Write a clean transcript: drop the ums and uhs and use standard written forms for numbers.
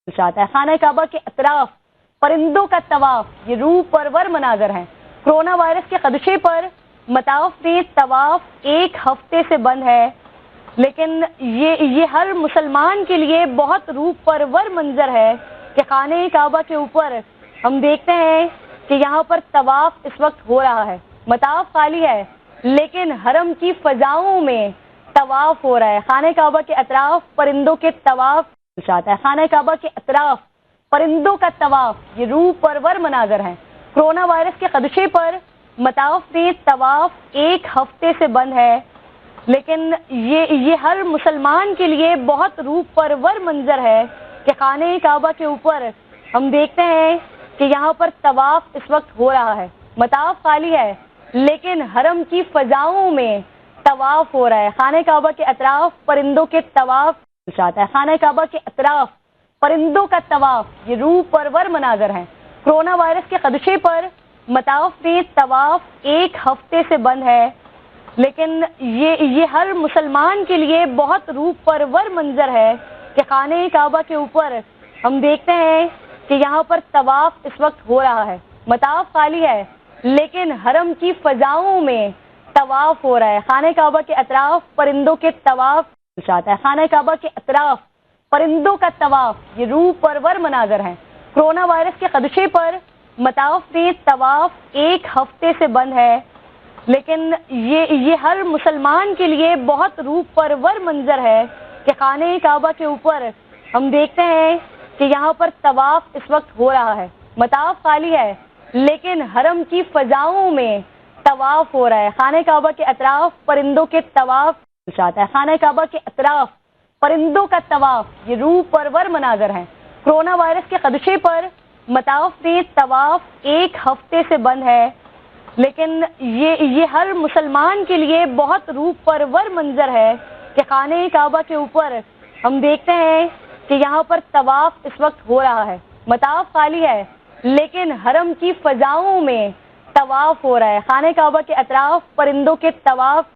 चाहता है। खाना काबा के अतराफ परिंदों का तवाफ, ये रूह परवर मनाजर हैं। कोरोना वायरस के खदशे पर मताफ में तवाफ एक हफ्ते से बंद है, लेकिन ये हर मुसलमान के लिए बहुत रूह परवर मंजर है कि खाने काबा के ऊपर हम देखते हैं कि यहाँ पर तवाफ इस वक्त हो रहा है। मताफ खाली है लेकिन हरम की फजाओं में तवाफ हो रहा है। खाने काबा के अतराफ परिंदों के तवाफ चाहता है। खाने काबा के अतराफ परिंदों का तवाफ, ये रूह परवर मनाजर हैं। कोरोना वायरस के खदशे पर मताफ में तवाफ एक हफ्ते से बंद है, लेकिन ये हर मुसलमान के लिए बहुत रूह परवर मंजर है कि खाने काबा के ऊपर हम देखते हैं कि यहाँ पर तवाफ इस वक्त हो रहा है। मताफ खाली है लेकिन हरम की फजाओं में तवाफ हो रहा है। खाने काबा के अतराफ परिंदों के तवाफ चाहता है। खाने काबा के अतराफ परिंदों का तवाफ, ये रूह परवर मनाजर हैं। कोरोना वायरस के खदशे पर मताफ में तवाफ एक हफ्ते से बंद है, लेकिन ये हर मुसलमान के लिए बहुत रूह परवर मंजर है कि खाने काबा के ऊपर हम देखते हैं कि यहाँ पर तवाफ इस वक्त हो रहा है। मताफ खाली है लेकिन हरम की फजाओं में तवाफ हो रहा है। खाने काबा के अतराफ परिंदों के तवाफ चाहता है। खाने काबा के अतराफ परिंदों का तवाफ, ये रूह परवर मनाजर हैं। कोरोना वायरस के खदशे पर मताफ में तवाफ एक हफ्ते से बंद है, लेकिन ये हर मुसलमान के लिए बहुत रूह परवर मंजर है कि खाने काबा के ऊपर हम देखते हैं कि यहाँ पर तवाफ इस वक्त हो रहा है। मताफ खाली है लेकिन हरम की फजाओं में तवाफ हो रहा है। खाने काबा के अतराफ परिंदों के तवाफ चाहता है। खाने काबा के अतराफ परिंदों का तवाफ, ये रूह परवर मनाजर हैं। कोरोना वायरस के खदशे पर मताफ में तवाफ एक हफ्ते से बंद है, लेकिन ये हर मुसलमान के लिए बहुत रूह परवर मंजर है कि खाने काबा के ऊपर हम देखते हैं कि यहाँ पर तवाफ इस वक्त हो रहा है। मताफ खाली है लेकिन हरम की फजाओं में तवाफ हो रहा है। खाने काबा के अतराफ परिंदों के तवाफ